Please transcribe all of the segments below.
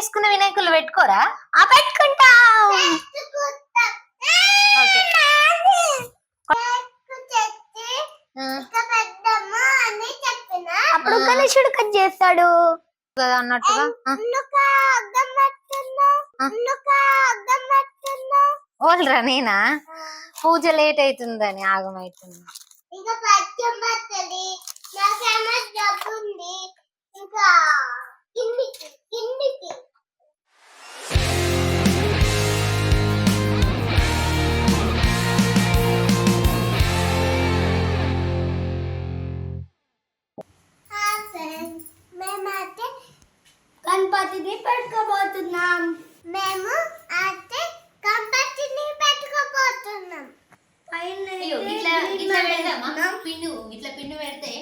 చేసుకున్న వినాయకులు పెట్టుకోరా? పెట్టుకుంటాం. అప్పుడు గణేశుడు కట్ చేస్తాడు అన్నట్టుగా ఓల్రా నేనా పూజ లేట్ అవుతుందని ఆగమైతుంది. ఇంకా పచ్చం పచ్చడి నాకేమో జబ్బు ఉంది. ఇంకా కిందికి మేమైతే గణపతిని పెట్టుకోబోతున్నాం. మేము అయితే గణపతిని పెట్టుకోబోతున్నాం. పిండి పెడితే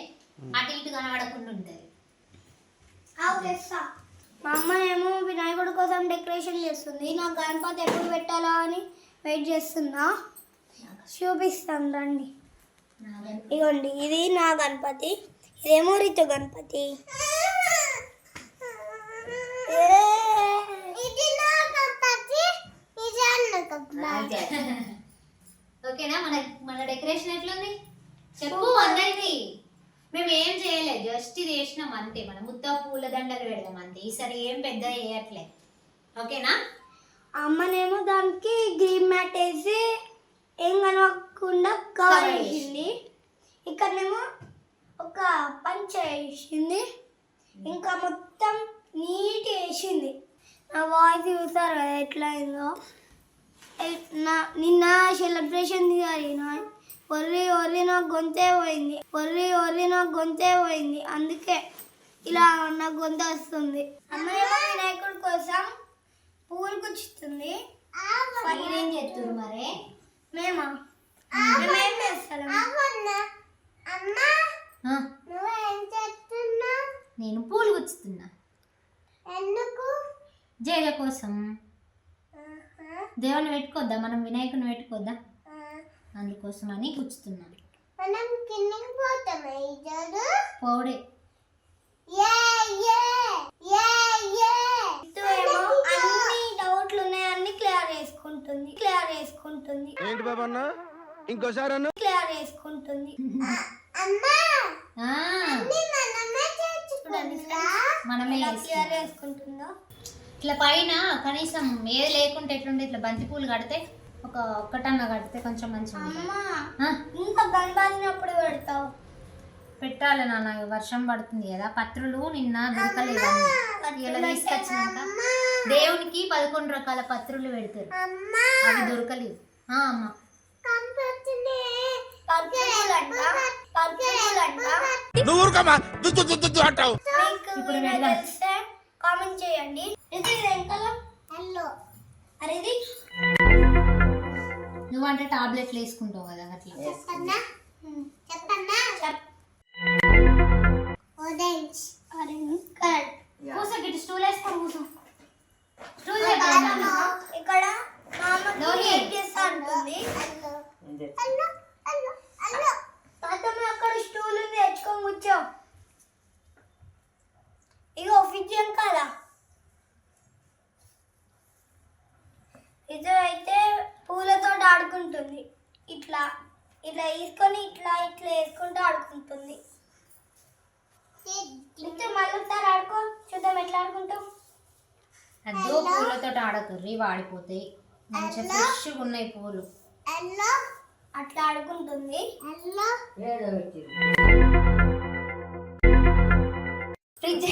అటు ఇటు కనబడకుండా ఉంటది. మా అమ్మ ఏమో వినాయకుడి కోసం డెకరేషన్ చేస్తుంది. నాకు గణపతి ఎప్పుడు పెట్టాలా అని వెయిట్ చేస్తున్నా. చూపిస్తాను రండి. ఇగోండి ఇది నా గణపతి, ఇదేమో రితు గణపతి. ఓకేనా? మన డెకరేషన్ ఎట్లుంది చెప్పు అందరికి. మేము ఏం చేయలేదు, జస్ట్ ఇది వేసినాం అంతే. మనం ముద్ద పూల దండలు పెడదాం అంతే. ఈసారి ఏం పెద్ద వేయట్లే. ఓకేనా? అమ్మనేమో దానికి గ్రీన్ మ్యాట్ వేసి ఏం కనవకుండా కవర్ వేసింది. ఇక్కడనేమో ఒక పంచ వేసింది. ఇంకా మొత్తం నీట్ వేసింది. నా వాయిస్ చూసారు కదా ఎట్లా అయిందో. నిన్న సెలబ్రేషన్ జరిగిన ఒర్రి నాకు గొంతే పోయింది. అందుకే ఇలా నా గొంతు వస్తుంది. అమ్మేమో వినాయకుడి కోసం పూలు గుచ్చుతుంది. ఏం చేస్తారు మరి? మేమేం చేస్తాం? నేను పూలు గుచ్చుతున్నా. ఎందుకు? జగ కోసం. దేవుని పెట్టుకోద్దా, మనం వినాయకుని పెట్టుకోద్దా, అందుకోసం అని గుచ్చుతున్నాను. పోడే అన్ని డౌట్లు ఉన్నాయన్ని క్లియర్ చేసుకుంటుంది. ఏంటి బాబా అన్న ఇంకోసారి అన్న క్లియర్ చేసుకుంటుంది. మనమే క్లియర్ చేసుకుంటుందా? ఇట్లా పైన కనీసం ఏది లేకుంటే ఎట్లుంటే ఇట్లా బంతి పూలు కడితే ఒక్కటన్నా కడితే కొంచెం మంచిగా. ఇంకా గణపతినప్పుడు పెడతావు? పెట్టాలి నాన్న, వర్షం పడుతుంది కదా. పత్రులు నిన్న దొరకలేదు, ఇలా తీసుకొచ్చినాక దేవునికి 11 రకాల పత్రులు పెడతారు, అవి దొరకలేదు. అమ్మ ఇప్పుడు తెలిస్తే కామెంట్ చేయండి. నువ్వంటే టాబ్లెట్లు వేసుకుంటావు కదా అట్లా. కూసో స్టూల్ వేసుకో, కూసో. స్టూల్ ఇక్కడ అక్కడ స్టూల్ ఉంది, తెచ్చుకొని కూర్చో. ఇక ఒఫిజియం కదా. ఇది అయితే పూలతో ఆడుకుంటుంది. ఇట్లా తీసుకొని ఇట్లా వేసుకుంటూ ఆడుకుంటుంది. మళ్ళీ ఒకసారి ఆడుకో, చూద్దాం ఎట్లా ఆడుకుంటాం. అదో పూలతో ఆడుతుర్రి, వాడిపోతాయి. మంచిగా ఫ్రెష్గా ఉన్నాయి పూలు. అట్లా ఆడుకుంటుంది. ఫ్రిడ్జ్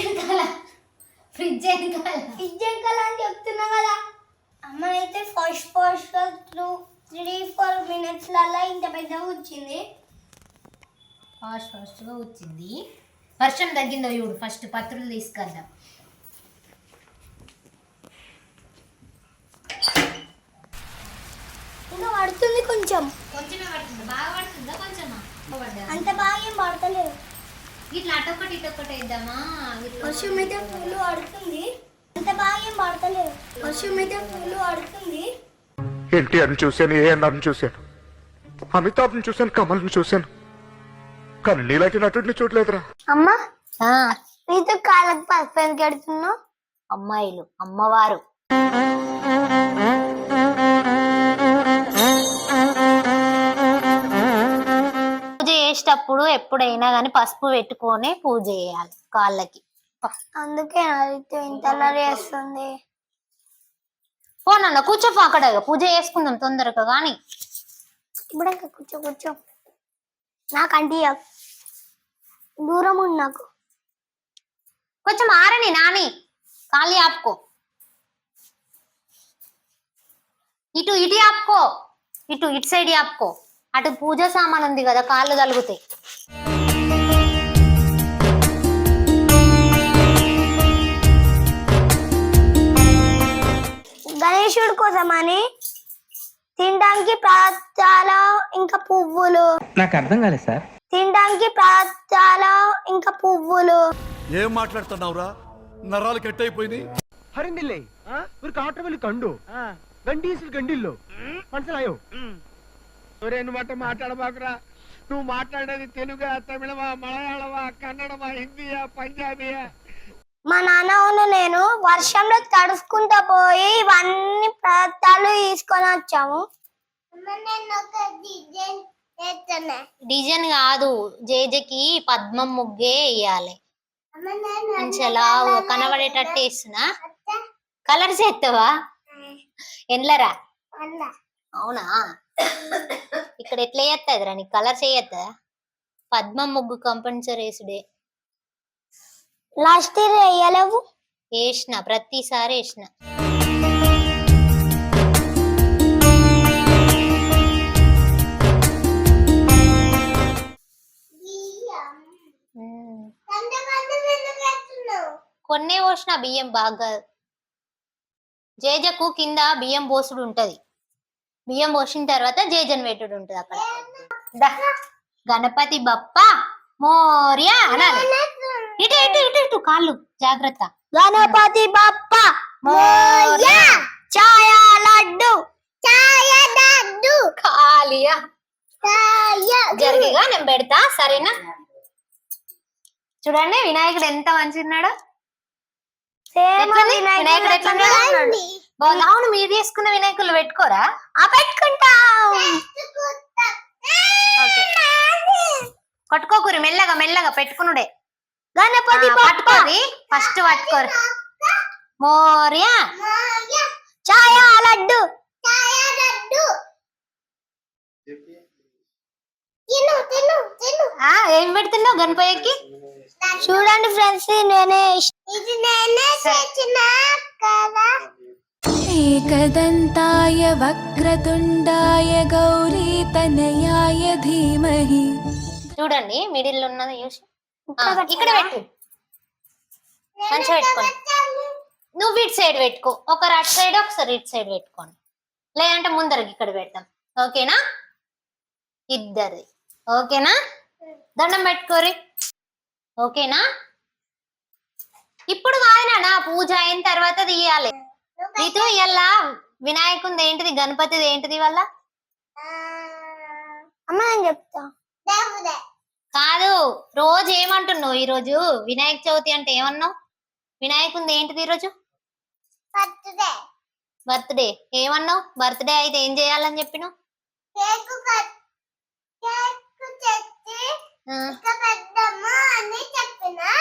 వెనకాల అని చెప్తున్నా కదా. అమ్మనైతే ఫస్ట్ 3-4 minutes ఇంత పెద్దగా వచ్చింది. ఫాస్ట్గా వచ్చింది. వర్షం తగ్గిందో చూడు, ఫస్ట్ పత్రులు తీసుకెళ్దాం. ఇంకా పడుతుంది కొంచెం. కొంచెమే పడుతుంది, బాగా పడుతుందా కొంచెమా? అంత బాగా ఏం పడతలేదు. ఇట్లా అటొక్కటి ఇటొక్కటి వేద్దామా? వర్షం అయితే పూలు పడుతుంది. అంత బాగా ఏం పడతలేదు. వర్షం అయితే పూలు పడుతుంది. ఎన్టీఆర్ని చూశాను, ఏఎన్ఆర్ని చూశాను, అమితాబ్ని చూశాను, కమల్ని చూశాను, కానీ నీలాంటి నటుడిని చూడలేదురా. అమ్మా నీతో కాళ్ళకి పసుపు ఎందుకు కడుతున్నావు? అమ్మాయిలు అమ్మవారు. పూజ చేసేటప్పుడు ఎప్పుడైనా కానీ పసుపు పెట్టుకొని పూజ చేయాలి కాళ్ళకి. అందుకే అయితే ఇంతలా చేస్తుంది. పోనన్న కూర్చోపో అక్కడ, పూజ చేసుకుందాం తొందరగా. కానీ ఇప్పుడే కూర్చో నాకు అంటే దూరం ఉంది నాకు. కొంచెం ఆరని నాని, ఖాళీ ఆపుకో. ఇటు ఆపుకో, ఇటు సైడ్ ఆపుకో. అటు పూజ సామాన్ ఉంది కదా, కాళ్ళు తలుగుతాయి. గణేశుడి కోసమని తినడానికి పదార్థాలు ఇంకా పువ్వులు. నాకు అర్థం కాలేదు సార్. తినడానికి పదార్థాలు ఇంకా పువ్వులు. ఏం మాట్లాడుతున్నావురా? నరాలు కట్ అయిపోయింది. ഹരിണ്ടില്ലേ ഒരു കാട്ടുവലി കണ്ടു గండీసులు గండిల్లో మనసులాయో ఒరే నువ్వు మాట మాట్లాడబాకురా. నువ్వు మాట్లాడేది తెలుగా, తమిళమా, మలయాళమా, కన్నడమా, హిందీయా, పంజాబీయా? మా నాన్న నేను వర్షంలో తడుచుకుంటా పోయి ఇవన్నీ పదార్థాలు తీసుకొని వచ్చాము. డిజైన్ కాదు, జేజకి పద్మం ముగ్గే వేయాలి. మంచిగా కనబడేటట్టు వేస్తున్నా. కలర్స్ ఎత్తవా? ఎండ్లరా? అవునా? ఇక్కడ ఎట్లా చేస్తుందిరా నీకు? కలర్స్ వేయద్దా? పద్మం ముగ్గు కంపల్సరీ వేసుడే. లాస్ట్ ఇయర్ వేయలేవు? వేసిన, ప్రతిసారి వేసిన. కొన్నే పోసిన బియ్యం బాగా. జేజకు కింద బియ్యం పోసుడు ఉంటది. బియ్యం పోసిన తర్వాత జేజన్ పెట్టుడు ఉంటది అక్కడ. దా, గణపతి బప్ప మోర్యా అనాలి. ఇటు ఇటు ఇటు ఇటు కాళ్ళు జాగ్రత్త. గణపతి బప్ప మోర్యా. ఛాయా లడ్డు ఖాళీయా జరిగిగా నేను పెడతా, సరేనా? చూడండి వినాయకుడు ఎంత మంచిన్నాడు. వినాయకుడు ఎట్లున్నాడు? బాగుంది. అవును, మీరు చేసుకున్న వినాయకులు పెట్టుకోరా? పెట్టుకుంటాం. పట్టుకోకూరి, మెల్లగా మెల్లగా పెట్టుకునుడే. గణపతి పట్టుకోరి, ఫస్ట్ పట్టుకోరు. మోర్యా ఛాయా లడ్డు. ఏం పెడుతున్నావు గణపయ్యకి? చూడండి ఫ్రెండ్స్, నేనే एकदन्ताय वक्रतुण्डाय गौरीतनयाय धीमहि. చూడండి మిడిల్ ఉన్నది చూసి ఇక్కడ పెట్టు. మంచిగా పెట్టుకోండి. నువ్వు ఇటు సైడ్ పెట్టుకో, ఒకరు అటు సైడ్ ఒకసారి ఇటు సైడ్ పెట్టుకోండి. లేదంటే ముందరకి ఇక్కడ పెడతాం. ఓకేనా? ఇద్దరిది ఓకేనా? దండం పెట్టుకోరి. ఓకేనా? ఇప్పుడు కాదునా, పూజ అయిన తర్వాత తీయాలి. నీతో ఇవాళ వినాయకుంది ఏంటిది, గణపతిది ఏంటిది వల్ల? అమ్మ నేను చెప్తా. కాదు, రోజు ఏమంటున్నావు? ఈ రోజు వినాయక చవితి అంటే ఏమన్నావు? వినాయకుంది ఏంటిది ఈరోజు? బర్త్డే. ఏమన్నావు? బర్త్డే అయితే ఏం చేయాలని చెప్పినావు?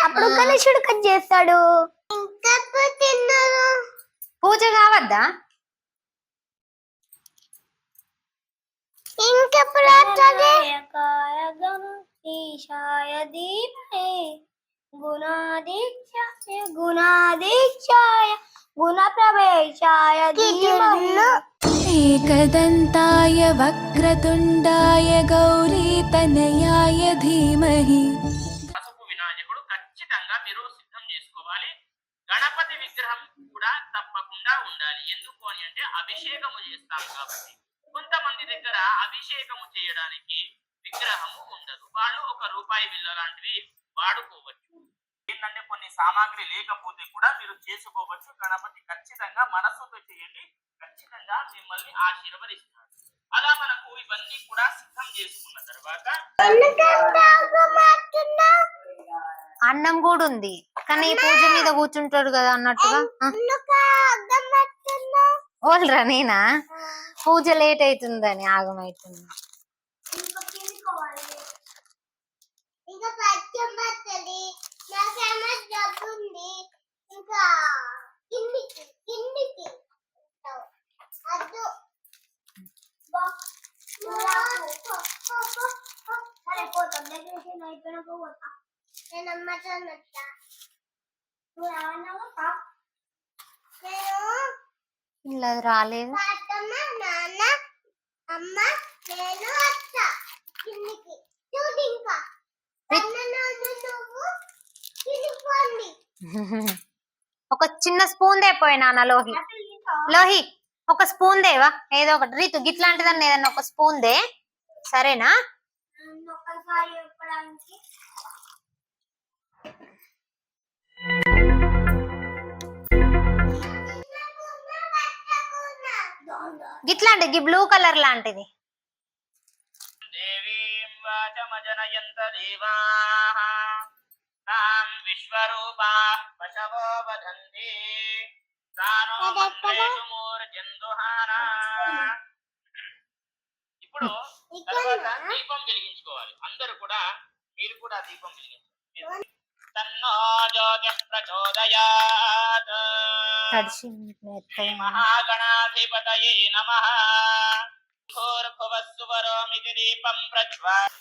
అప్పుడు గణేశుడు కట్ చేస్తాడు. పూజ కావద్దా? ఇంకెప్పుడు గుణాదీక్షాయ గుణప్రవేశాయ ధీమహి. एकदन्ताय वक्रतुण्डाय गौरीतनयाय धीमहि. పసుపు వినాయకుడు ఖచ్చితంగా మీరు సిద్ధం చేసుకోవాలి. గణపతి విగ్రహం కూడా తప్పకుండా ఉండాలి. ఎందుకు అని అంటే అభిషేకము చేస్తాం కాబట్టి. కొంతమంది దగ్గర అభిషేకము చేయడానికి విగ్రహము ఉండదు. వాళ్ళు ఒక రూపాయి బిల్ల లాంటివి వాడుకోవచ్చు. ఏంటంటే కొన్ని సామాగ్రి లేకపోతే కూడా మీరు చేసుకోవచ్చు. గణపతి ఖచ్చితంగా మనస్సుతో చేయండి, ఖచ్చితంగా మిమ్మల్ని ఆశీర్వదిస్తారు. అలా మనకు ఇవన్నీ కూడా సిద్ధం చేసుకున్న తర్వాత అన్నం కూడా ఉంది కానీ పూజ మీద కూర్చుంటాడు కదా అన్నట్టుగా. ఓల్రా నేనా? పూజ లేట్ అవుతుందని ఆగమైతుంది. ఇంకా పచ్చం పచ్చడి నాకేమో జబ్బు ఉంది. ఇంకా కిందికి అద్దు సరే పోతాం. డెకరేషన్ అయిపోయినాక పోతాం. నేను అమ్మతో వచ్చా. నువ్వు రావన్నావా? నేను ఇలా రాలేదు. తాతమ్మ నాన్న అమ్మ నేను వచ్చా కిందికి. చూడు ఇంకా నువ్వు కిందికి. ఒక చిన్న స్పూన్ దేపోయినా లోహి. లోహి ఒక స్పూన్ దేవా, ఏదో ఒకటి. రీతు గిట్లాంటిదన్న ఏదన్నా ఒక స్పూన్ దే, సరేనా? ఒకసారి చెప్పడానికి గిట్లాంటి బ్లూ కలర్ లాంటిది. దేవీం వాచమజనయంత దేవాః తాం విశ్వరూపాః పశవో వదంతి సానో మంత్రేషు మూర్జందుహానా. ఇప్పుడు తర్వాత దీపం వెలిగించుకోవాలి. అందరూ కూడా, మీరు కూడా దీపం వెలిగించుకోవాలి. తన్నో జ్యోతిః ప్రచోదయాత్. శ్రీ మహాగణాధిపతయే నమః. భూర్భువః సువరోమితి దీపం ప్రజ్వాల్య